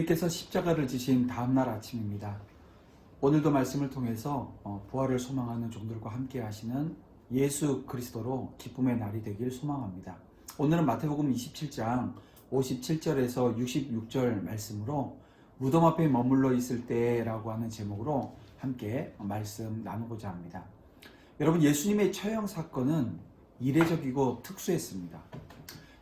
예수님께서 십자가를 지신 다음날 아침입니다. 오늘도 말씀을 통해서 부활을 소망하는 종들과 함께 하시는 예수 그리스도로 기쁨의 날이 되길 소망합니다. 오늘은 마태복음 27장 57절에서 66절 말씀으로 무덤 앞에 머물러 있을 때라고 하는 제목으로 함께 말씀 나누고자 합니다. 여러분, 예수님의 처형 사건은 이례적이고 특수했습니다.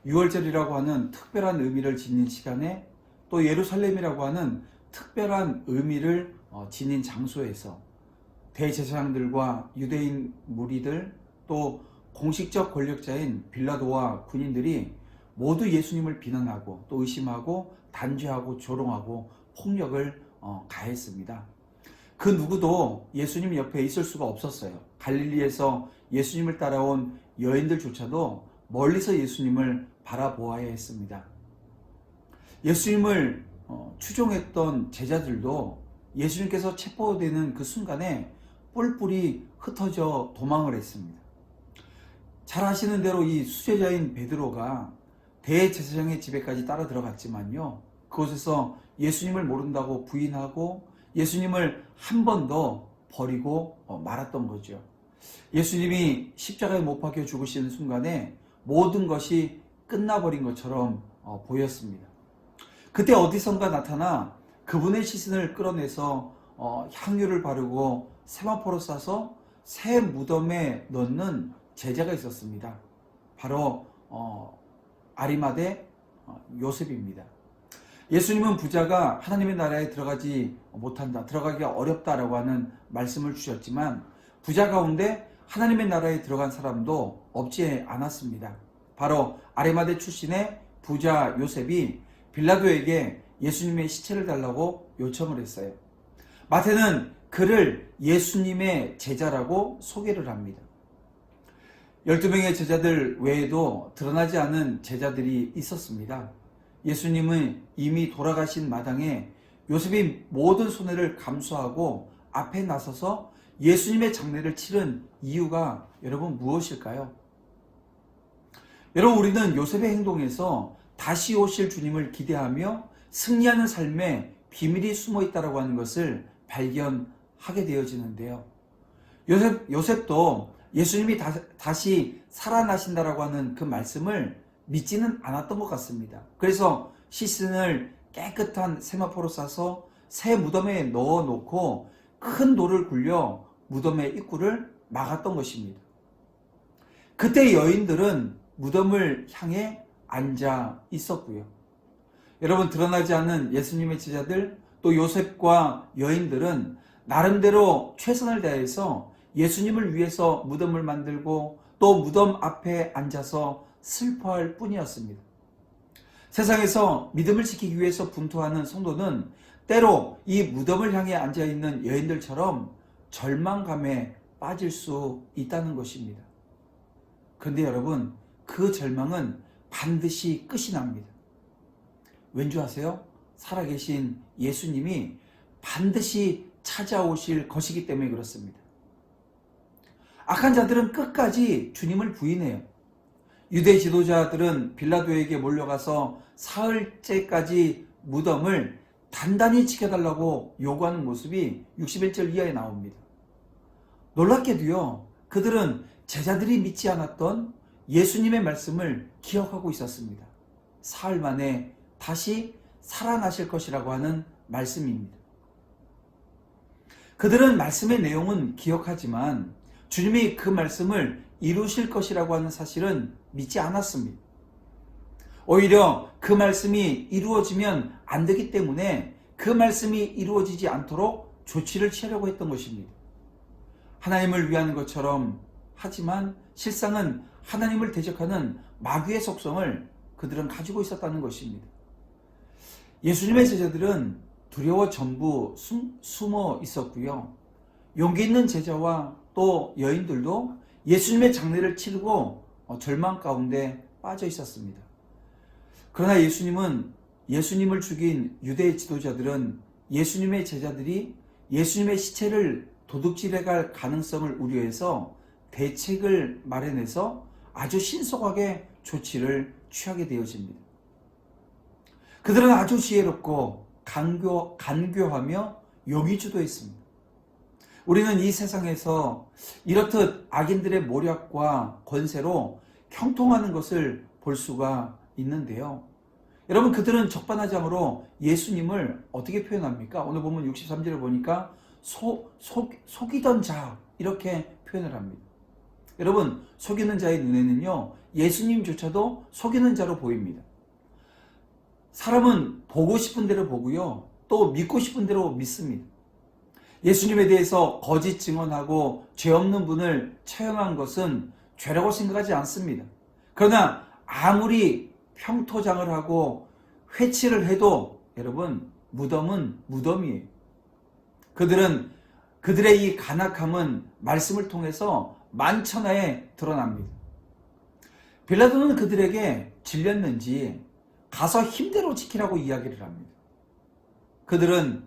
6월절이라고 하는 특별한 의미를 지닌 시간에 또 예루살렘이라고 하는 특별한 의미를 지닌 장소에서 대제사장들과 유대인 무리들 또 공식적 권력자인 빌라도와 군인들이 모두 예수님을 비난하고 또 의심하고 단죄하고 조롱하고 폭력을 가했습니다. 그 누구도 예수님 옆에 있을 수가 없었어요. 갈릴리에서 예수님을 따라온 여인들조차도 멀리서 예수님을 바라보아야 했습니다. 예수님을 추종했던 제자들도 예수님께서 체포되는 그 순간에 뿔뿔이 흩어져 도망을 했습니다. 잘 아시는 대로 이 수제자인 베드로가 대제사장의 집에까지 따라 들어갔지만요, 그곳에서 예수님을 모른다고 부인하고 예수님을 한 번 더 버리고 말았던 거죠. 예수님이 십자가에 못 박혀 죽으시는 순간에 모든 것이 끝나버린 것처럼 보였습니다. 그때 어디선가 나타나 그분의 시신을 끌어내서 향유를 바르고 세마포로 싸서 새 무덤에 넣는 제자가 있었습니다. 바로 아리마대 요셉입니다. 예수님은 부자가 하나님의 나라에 들어가지 못한다, 들어가기가 어렵다라고 하는 말씀을 주셨지만 부자 가운데 하나님의 나라에 들어간 사람도 없지 않았습니다. 바로 아리마대 출신의 부자 요셉이 빌라도에게 예수님의 시체를 달라고 요청을 했어요. 마태는 그를 예수님의 제자라고 소개를 합니다. 12명의 제자들 외에도 드러나지 않은 제자들이 있었습니다. 예수님은 이미 돌아가신 마당에 요셉이 모든 손해를 감수하고 앞에 나서서 예수님의 장례를 치른 이유가 여러분 무엇일까요? 여러분, 우리는 요셉의 행동에서 다시 오실 주님을 기대하며 승리하는 삶에 비밀이 숨어 있다고 하는 것을 발견하게 되어지는데요. 요셉도 예수님이 다시 살아나신다라고 하는 그 말씀을 믿지는 않았던 것 같습니다. 그래서 시신을 깨끗한 세마포로 싸서 새 무덤에 넣어놓고 큰 돌을 굴려 무덤의 입구를 막았던 것입니다. 그때 여인들은 무덤을 향해 앉아 있었고요. 여러분, 드러나지 않는 예수님의 제자들 또 요셉과 여인들은 나름대로 최선을 다해서 예수님을 위해서 무덤을 만들고 또 무덤 앞에 앉아서 슬퍼할 뿐이었습니다. 세상에서 믿음을 지키기 위해서 분투하는 성도는 때로 이 무덤을 향해 앉아있는 여인들처럼 절망감에 빠질 수 있다는 것입니다. 그런데 여러분, 그 절망은 반드시 끝이 납니다. 왠지 아세요? 살아계신 예수님이 반드시 찾아오실 것이기 때문에 그렇습니다. 악한 자들은 끝까지 주님을 부인해요. 유대 지도자들은 빌라도에게 몰려가서 사흘째까지 무덤을 단단히 지켜달라고 요구하는 모습이 61절 이하에 나옵니다. 놀랍게도요, 그들은 제자들이 믿지 않았던 예수님의 말씀을 기억하고 있었습니다. 사흘 만에 다시 살아나실 것이라고 하는 말씀입니다. 그들은 말씀의 내용은 기억하지만 주님이 그 말씀을 이루실 것이라고 하는 사실은 믿지 않았습니다. 오히려 그 말씀이 이루어지면 안 되기 때문에 그 말씀이 이루어지지 않도록 조치를 취하려고 했던 것입니다. 하나님을 위하는 것처럼 하지만 실상은 하나님을 대적하는 마귀의 속성을 그들은 가지고 있었다는 것입니다. 예수님의 제자들은 두려워 전부 숨어 있었고요. 용기 있는 제자와 또 여인들도 예수님의 장례를 치르고 절망 가운데 빠져 있었습니다. 그러나 예수님을 죽인 유대 지도자들은 예수님의 제자들이 예수님의 시체를 도둑질해갈 가능성을 우려해서 대책을 마련해서 아주 신속하게 조치를 취하게 되어집니다. 그들은 아주 지혜롭고 간교하며 용이 주도했습니다. 우리는 이 세상에서 이렇듯 악인들의 모략과 권세로 형통하는 것을 볼 수가 있는데요. 여러분, 그들은 적반하장으로 예수님을 어떻게 표현합니까? 오늘 보면 63절을 보니까 속이던 자, 이렇게 표현을 합니다. 여러분, 속이는 자의 눈에는요, 예수님조차도 속이는 자로 보입니다. 사람은 보고 싶은 대로 보고요, 또 믿고 싶은 대로 믿습니다. 예수님에 대해서 거짓 증언하고 죄 없는 분을 처형한 것은 죄라고 생각하지 않습니다. 그러나 아무리 평토장을 하고 회치를 해도 여러분, 무덤은 무덤이에요. 그들의 이 간악함은 말씀을 통해서 만천하에 드러납니다. 빌라도는 그들에게 질렸는지 가서 힘대로 지키라고 이야기를 합니다. 그들은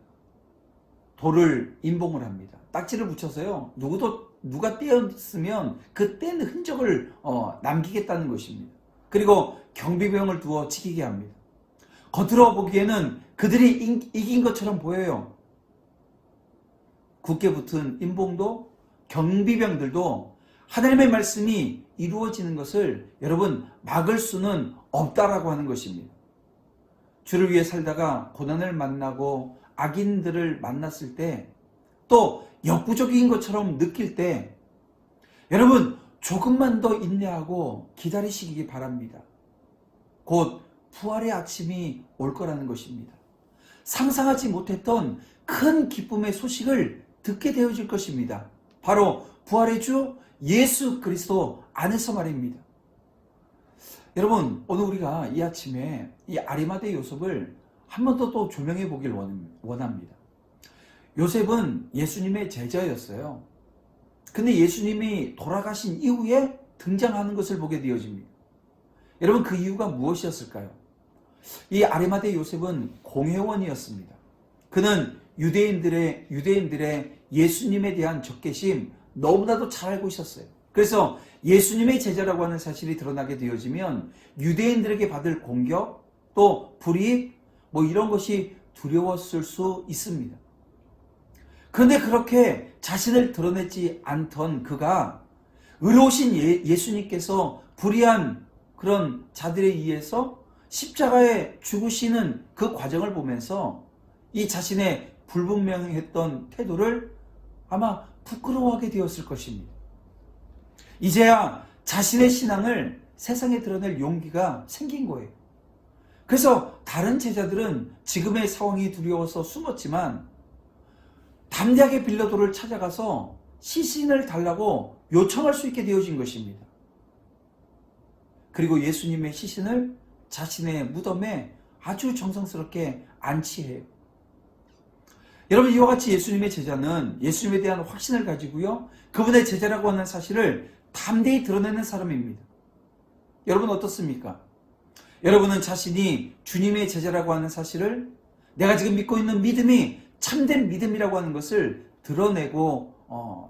돌을 임봉을 합니다. 딱지를 붙여서요, 누가 떼었으면 그 뗀 흔적을 남기겠다는 것입니다. 그리고 경비병을 두어 지키게 합니다. 겉으로 보기에는 그들이 이긴 것처럼 보여요. 굳게 붙은 임봉도 경비병들도 하나님의 말씀이 이루어지는 것을 여러분 막을 수는 없다라고 하는 것입니다. 주를 위해 살다가 고난을 만나고 악인들을 만났을 때, 또 역부족인 것처럼 느낄 때 여러분 조금만 더 인내하고 기다리시기 바랍니다. 곧 부활의 아침이 올 거라는 것입니다. 상상하지 못했던 큰 기쁨의 소식을 듣게 되어질 것입니다. 바로 부활의 주 예수 그리스도 안에서 말입니다. 여러분, 오늘 우리가 이 아침에 이 아리마대 요셉을 한 번 더 또 조명해 보길 원합니다. 요셉은 예수님의 제자였어요. 근데 예수님이 돌아가신 이후에 등장하는 것을 보게 되어집니다. 여러분, 그 이유가 무엇이었을까요? 이 아리마대 요셉은 공회원이었습니다. 그는 유대인들의 예수님에 대한 적개심 너무나도 잘 알고 있었어요. 그래서 예수님의 제자라고 하는 사실이 드러나게 되어지면 유대인들에게 받을 공격, 또 불이익, 이런 것이 두려웠을 수 있습니다. 그런데 그렇게 자신을 드러내지 않던 그가 의로우신 예수님께서 불의한 그런 자들에 의해서 십자가에 죽으시는 그 과정을 보면서 이 자신의 불분명했던 태도를 아마 부끄러워하게 되었을 것입니다. 이제야 자신의 신앙을 세상에 드러낼 용기가 생긴 거예요. 그래서 다른 제자들은 지금의 상황이 두려워서 숨었지만 담대하게 빌라도를 찾아가서 시신을 달라고 요청할 수 있게 되어진 것입니다. 그리고 예수님의 시신을 자신의 무덤에 아주 정성스럽게 안치해요. 여러분, 이와 같이 예수님의 제자는 예수님에 대한 확신을 가지고요, 그분의 제자라고 하는 사실을 담대히 드러내는 사람입니다. 여러분 어떻습니까? 여러분은 자신이 주님의 제자라고 하는 사실을, 내가 지금 믿고 있는 믿음이 참된 믿음이라고 하는 것을 드러내고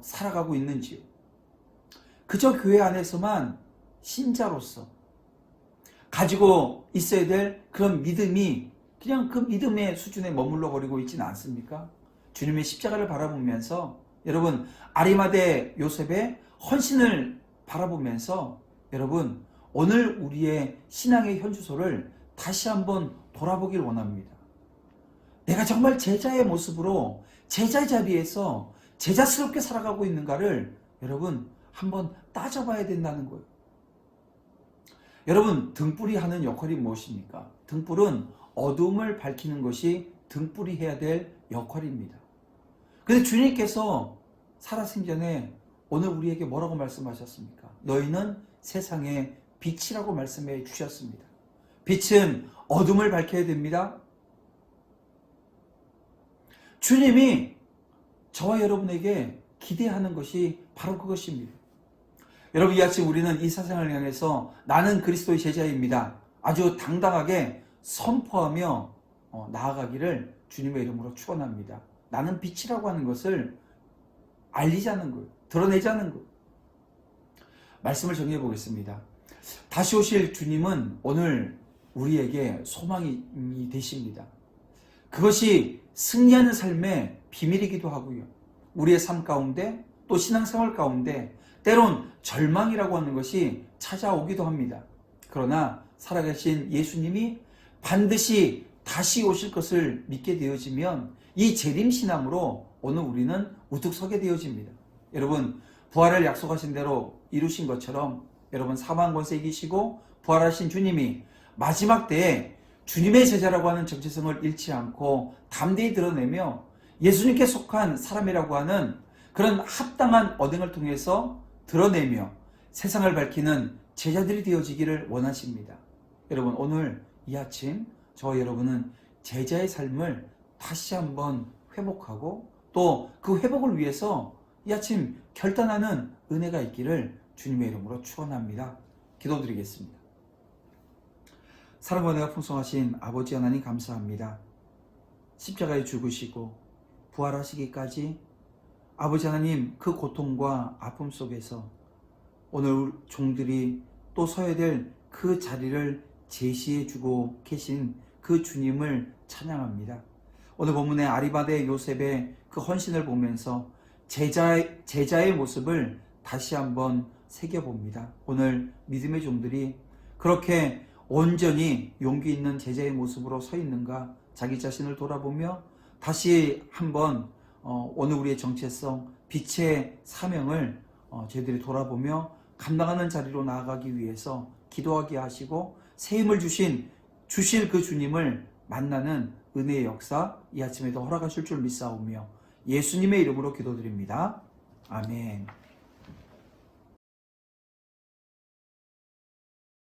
살아가고 있는지요? 그저 교회 안에서만 신자로서 가지고 있어야 될 그런 믿음이 그냥 그 믿음의 수준에 머물러 버리고 있지는 않습니까? 주님의 십자가를 바라보면서, 여러분 아리마대 요셉의 헌신을 바라보면서, 여러분 오늘 우리의 신앙의 현주소를 다시 한번 돌아보길 원합니다. 내가 정말 제자의 모습으로 제자 자리에서 제자스럽게 살아가고 있는가를 여러분 한번 따져봐야 된다는 거예요. 여러분, 등불이 하는 역할이 무엇입니까? 등불은 어둠을 밝히는 것이 등불이 해야 될 역할입니다. 그런데 주님께서 살아생전에 오늘 우리에게 뭐라고 말씀하셨습니까? 너희는 세상의 빛이라고 말씀해 주셨습니다. 빛은 어둠을 밝혀야 됩니다. 주님이 저와 여러분에게 기대하는 것이 바로 그것입니다. 여러분, 이 아침 우리는 이 세상을 향해서 나는 그리스도의 제자입니다, 아주 당당하게 선포하며 나아가기를 주님의 이름으로 축원합니다. 나는 빛이라고 하는 것을 알리자는 거예요. 드러내자는 거예요. 말씀을 정리해 보겠습니다. 다시 오실 주님은 오늘 우리에게 소망이 되십니다. 그것이 승리하는 삶의 비밀이기도 하고요. 우리의 삶 가운데 또 신앙생활 가운데 때론 절망이라고 하는 것이 찾아오기도 합니다. 그러나 살아계신 예수님이 반드시 다시 오실 것을 믿게 되어지면 이 재림신앙으로 오늘 우리는 우뚝 서게 되어집니다. 여러분, 부활을 약속하신 대로 이루신 것처럼 여러분 사망 권세 이기시고 부활하신 주님이 마지막 때에 주님의 제자라고 하는 정체성을 잃지 않고 담대히 드러내며 예수님께 속한 사람이라고 하는 그런 합당한 언행을 통해서 드러내며 세상을 밝히는 제자들이 되어지기를 원하십니다. 여러분, 오늘 이 아침 저와 여러분은 제자의 삶을 다시 한번 회복하고 또 그 회복을 위해서 이 아침 결단하는 은혜가 있기를 주님의 이름으로 축원합니다. 기도드리겠습니다. 사랑과 은혜가 풍성하신 아버지 하나님 감사합니다. 십자가에 죽으시고 부활하시기까지 아버지 하나님 그 고통과 아픔 속에서 오늘 종들이 또 서야 될 그 자리를 제시해 주고 계신 그 주님을 찬양합니다. 오늘 본문의 아리마대 요셉의 그 헌신을 보면서 제자의 모습을 다시 한번 새겨봅니다. 오늘 믿음의 종들이 그렇게 온전히 용기 있는 제자의 모습으로 서 있는가 자기 자신을 돌아보며 다시 한번 오늘 우리의 정체성, 빛의 사명을 저희들이 돌아보며 감당하는 자리로 나아가기 위해서 기도하게 하시고 새 힘을 주실 그 주님을 만나는 은혜의 역사 이 아침에도 허락하실 줄 믿사오며 예수님의 이름으로 기도드립니다. 아멘.